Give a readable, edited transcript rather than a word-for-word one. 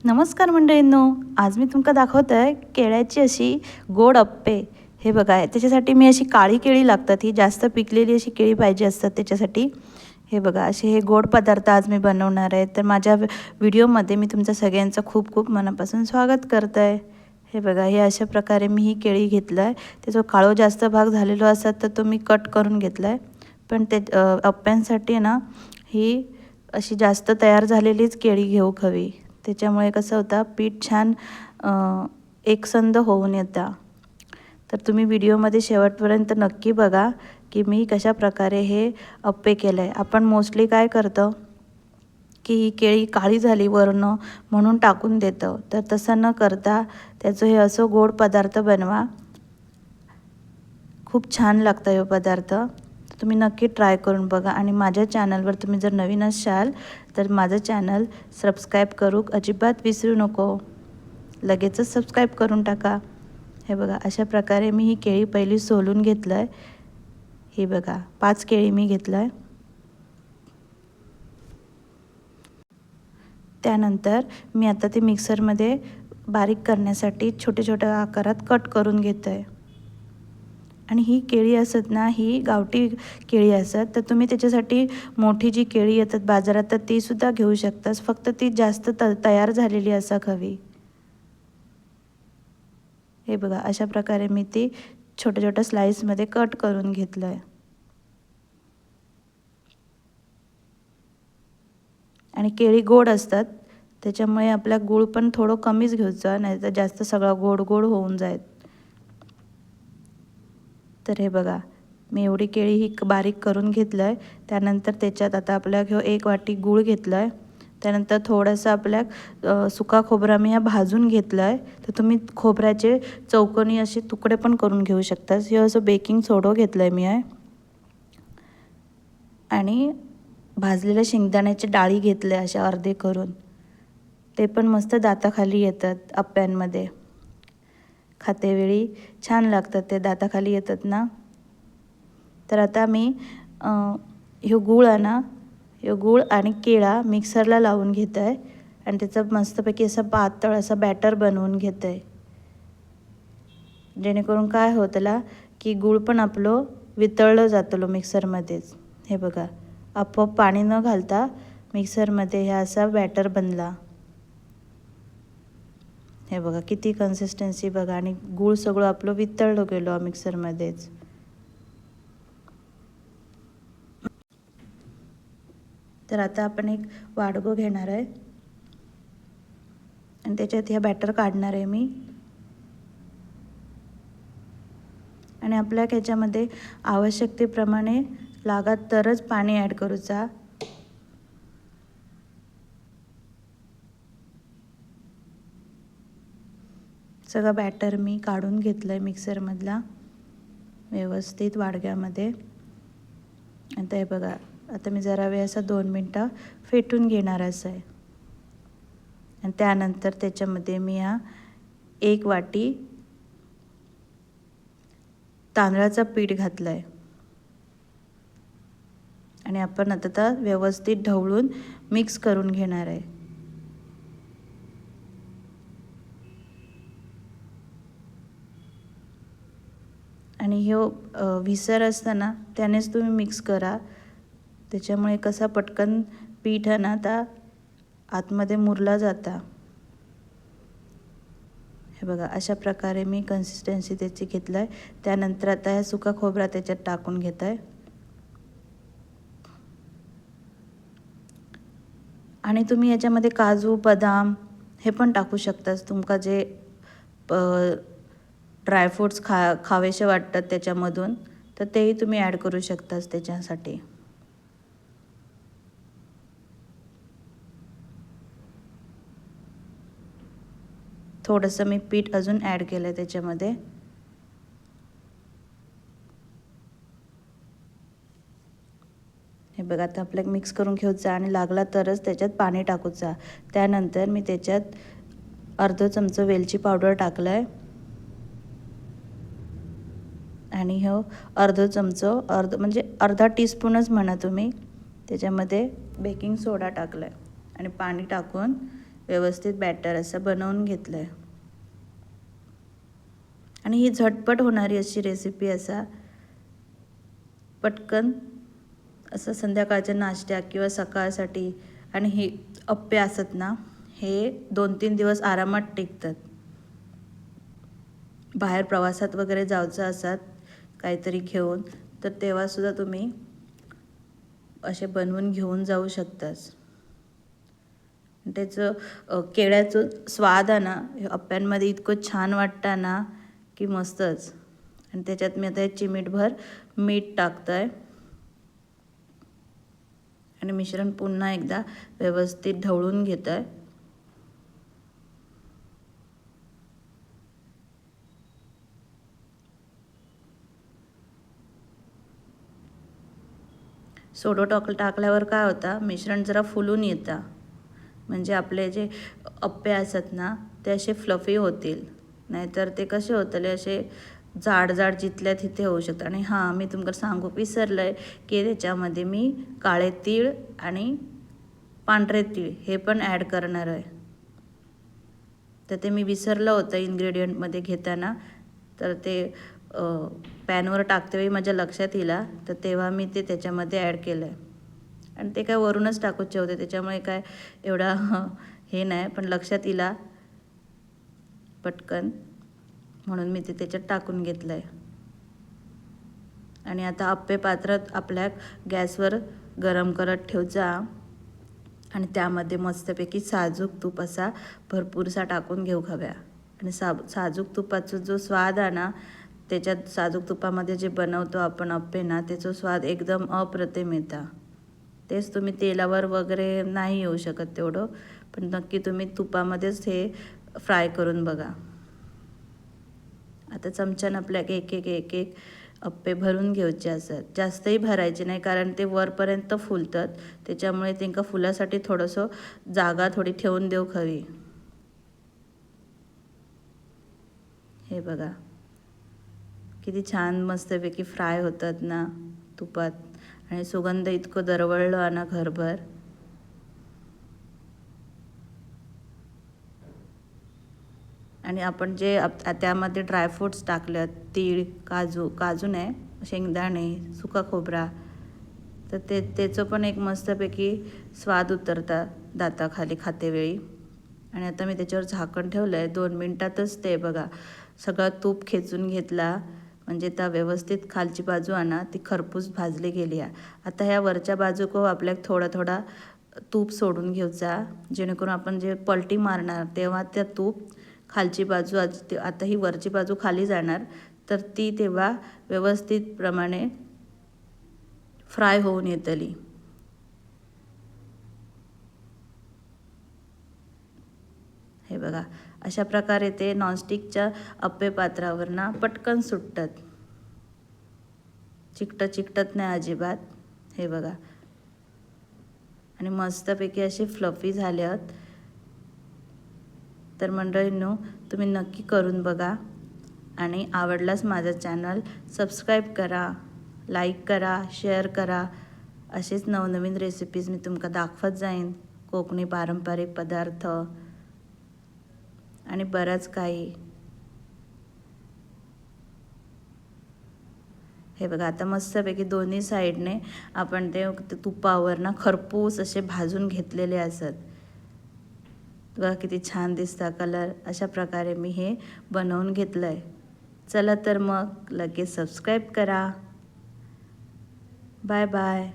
नमस्कार मंडळींनो, आज मी तुमका दाखवतोय केळ्याची अशी गोड अप्पे। हे बघा, त्याच्यासाठी मी अशी काळी केळी लागतात, ही जास्त पिकलेली अशी केळी पाहिजे असतात त्याच्यासाठी। हे बघा, असे हे गोड पदार्थ आज मी बनवणार आहे। तर माझ्या व्हिडिओमध्ये मी तुमचं सगळ्यांचं खूप खूप मनापासून स्वागत करते। हे बघा, हे अशा प्रकारे मी ही केळी घेतलाय। त्याचा काळो जास्त भाग झालेला असत तर तो मी कट करून घेतलाय। पण ते अप्प्यांसाठी ना ही अशी जास्त तयार झालेलीच केळी घेऊ हवी, त्याच्यामुळे कसं होतं पीठ छान एकसंध होऊन येतं। तर तुम्ही व्हिडिओमध्ये शेवटपर्यंत नक्की बघा की मी कशा प्रकारे हे अप्पे केले। आपण मोस्टली काय करतो की ही केळी काळी झाली वरनं म्हणून टाकून देतो, तर तसं न करता त्याचं हे असं गोड पदार्थ बनवा, खूप छान लागतं हे पदार्थ। तुम्ही नक्की ट्राय करून बघा। आणि माझ्या चॅनलवर तुम्ही जर नवीन असाल तर माझं चॅनल सबस्क्राईब करूक अजिबात विसरू नको, लगेचच सबस्क्राईब करून टाका। हे बघा, अशा प्रकारे मी ही केळी पहिली सोलून घेतलं आहे। हे बघा, 5 केळी मी घेतलं आहे। त्यानंतर मी आता ते मिक्सरमध्ये बारीक करण्यासाठी छोटे छोटे आकारात कट करून घेतो आहे। आणि ही केळी असत ना, ही गावठी केळी असत, तर तुम्ही त्याच्यासाठी मोठी जी केळी येतात बाजारात तर ती सुद्धा घेऊ शकतास, फक्त ती जास्त तयार झालेली असाक हवी। हे बघा, अशा प्रकारे मी ती छोट्या छोट्या स्लाइसमध्ये कट करून घेतलं आहे। आणि केळी गोड असतात त्याच्यामुळे आपला गूळ पण थोडं कमीच घ्यायचा, नाही तर जास्त सगळा गोड गोड होऊन जाईल। तर हे बघा, मी एवढी केळी ही बारीक करून घेतलं आहे। त्यानंतर त्याच्यात आता आपल्या 1 वाटी गूळ घेतला आहे। त्यानंतर थोडंसं आपल्या सुका खोबरा मी हा भाजून घेतला आहे, तर तुम्ही खोबऱ्याचे चौकोनी असे तुकडे पण करून घेऊ शकता। हे असं बेकिंग सोडा घेतलं आहे मी आहे। आणि भाजलेल्या शेंगदाण्याचे डाळी घेतले अशा अर्धे करून, ते पण मस्त दाताखाली येतात अप्प्यांमध्ये, खातेवेळी छान लागतात ते, दाताखाली येतात ना। तर आता मी ह्यो गूळ आहे ना, ह्यो गूळ आणि केळा मिक्सरला लावून घेत आहे आणि त्याचं मस्तपैकी असं पातळ असं बॅटर बनवून घेत आहे, जेणेकरून काय होतला की गूळ पण आपलं वितळलं जातलो मिक्सरमध्येच। हे बघा, आपोआप पाणी न घालता मिक्सरमध्ये ह्या असा बॅटर बनला। हे बघा, किती कन्सिस्टन्सी बघा, आणि गूळ सगळं आपलं वितळलं गेलो मिक्सरमध्येच। तर आता आपण एक वाडगो घेणार आहे आणि त्याच्यात ह्या बॅटर काढणार आहे मी। आणि आपल्या ह्याच्यामध्ये आवश्यकतेप्रमाणे लागत तरच पाणी ॲड करूचा। सगळं बॅटर मी काढून घेतलं आहे मिक्सरमधला व्यवस्थित वाडग्यामध्ये। आता हे बघा, आता मी जरा वेळ असं 2 मिनटं फेटून घेणार असं आहे। आणि त्यानंतर त्याच्यामध्ये मी 1 वाटी तांदळाचं पीठ घातलं आहे। आणि आपण आता व्यवस्थित ढवळून मिक्स करून घेणार आहे। आणि ह्यो विसर असताना त्यानेच तुम्ही मिक्स करा, त्याच्यामुळे कसा पटकन पीठ आहे ना आता आतमध्ये मुरला जाता। हे बघा, अशा प्रकारे मी कन्सिस्टन्सी त्याची घेतलं आहे। त्यानंतर आता हा सुका खोबरा त्याच्यात टाकून घेत आहे। आणि तुम्ही याच्यामध्ये काजू बदाम हे पण टाकू शकतास, तुमका जे ड्रायफ्रूट्स खावेसे वाटतात त्याच्यामधून, तर तेही तुम्ही ॲड करू शकतास त्याच्यासाठी। थोडंसं मी पीठ अजून ॲड केलं आहे त्याच्यामध्ये। हे बघा, आता आपल्याला मिक्स करून घ्यायचं आणि लागला तरच त्याच्यात पाणी टाकूचा। त्यानंतर मी त्याच्यात अर्धा चमचा वेलची पावडर टाकलं आहे आणि हो अर्धा चमचा म्हणजे अर्धा टीस्पूनच म्हणा तुम्ही, त्याच्यामध्ये बेकिंग सोडा टाकलं आहे आणि पाणी टाकून व्यवस्थित बॅटर असं बनवून घेतलं आहे. आणि ही झटपट होणारी अशी रेसिपी असा पटकन असं संध्याकाळच्या नाश्त्या किंवा सकाळसाठी. आणि हे अप्पे असत ना, हे 2-3 दिवस आरामात टिकतात. बाहेर प्रवासात वगैरे जायचं असतात काहीतरी घेऊन, तर तेव्हासुद्धा तुम्ही असे बनवून घेऊन जाऊ शकतास. त्याचं केळ्याचं स्वाद आहे ना अप्प्यांमध्ये इतकं छान वाटतं ना की मस्तच. आणि त्याच्यात मी आता एक चिमूटभर मीठ टाकतं आहे आणि मिश्रण पुन्हा एकदा व्यवस्थित ढवळून घेतं आहे. सोडा टाकल्यावर काय होतं, मिश्रण जरा फुलून येतं. म्हणजे आपले जे अप्पे असतात ना ते असे फ्लफी होतील. नाहीतर ते कसे होतले असे जाड जाड जिथल्या तिथे होऊ शकतात. आणि हां, मी तुम्हाला सांगू विसरलं आहे की त्याच्यामध्ये मी काळे तीळ आणि पांढरे तीळ हे पण ॲड करणार आहे. तर ते मी विसरलं होतं इन्ग्रेडियंटमध्ये घेताना. तर ते पॅनवर टाकतेवेळी माझ्या लक्षात येईल, तर तेव्हा मी ते त्याच्यामध्ये ॲड केलं आहे. आणि ते काय वरूनच टाकूचे होते, त्याच्यामुळे काय एवढा हे नाही, पण लक्षात येईल पटकन, म्हणून मी ते त्याच्यात टाकून घेतलं आहे. आणि आता अप्पे पात्र आपल्या गॅसवर गरम करत ठेवजा आणि त्यामध्ये मस्तपैकी साजूक तूप असा भरपूरसा टाकून घेऊ हव्या. आणि साजूक तुपाचा जो स्वाद आहे ना, त्याच्यात साजूक तुपामध्ये जे बनवतो आपण अप्पे ना, त्याचा स्वाद एकदम अप्रतिम येतं. तेच तुम्ही तेलावर वगैरे नाही येऊ शकत तेवढं, पण नक्की तुम्ही तुपामध्येच हे फ्राय करून बघा. आता चमच्यानं आपल्या एक एक एक एक अप्पे भरून घ्यायचे असतात. जास्तही भरायचे नाही, कारण ते वरपर्यंत फुलतात. त्याच्यामुळे त्यांना फुलासाठी थोडंसं जागा थोडी ठेवून देऊ हवी. हे बघा किती छान मस्तपैकी फ्राय होतात ना तुपात. आणि सुगंध इतकं दरवळलं आहे ना घरभर. आणि आपण जे त्यामध्ये ड्रायफ्रूट्स टाकलेत, तीळ, काजू नाही, शेंगदाणे, सुका खोबरा, तर त्याचं पण एक मस्तपैकी स्वाद उतरता दाताखाली खातेवेळी. आणि आता मी त्याच्यावर झाकण ठेवलं आहे. 2 मिनटातच ते बघा सगळं तूप खेचून घेतला. म्हणजे त्या व्यवस्थित खालची बाजू आहे ना ती खरपूस भाजली गेली आहे. आता ह्या वरच्या बाजूको आपल्याला थोडा थोडा तूप सोडून घ्यायचा, जेणेकरून आपण जे पलटी मारणार तेव्हा त्या तूप खालची बाजू, आता ही वरची बाजू खाली जाणार, तर ती तेव्हा व्यवस्थित प्रमाणे फ्राय होऊन येतली. हे बघा अशा प्रकारे ते नॉनस्टिकच्या अप्पे पात्रावर ना पटकन सुटतात. चिकटत नाही अजिबात. हे बघा आणि मस्तपैकी असे फ्लफी झाल्यात. तर मंडळींनो, तुम्ही नक्की करून बघा आणि आवडल्यास माझं चॅनल सबस्क्राईब करा, लाईक करा, शेअर करा. असेच नवनवीन रेसिपीज मी तुमका दाखवत जाईन. कोकणी पारंपरिक पदार्थ आणि बरंच काही. हे बघा आता मस्तपैकी दोन्ही साईडने आपण ते तुपावर ना खरपूस असे भाजून घेतलेले असत. बघा किती छान दिसता कलर. अशा प्रकारे मी हे बनवून घेतलं आहे. चला तर मग लगेच सबस्क्राईब करा. Bye bye.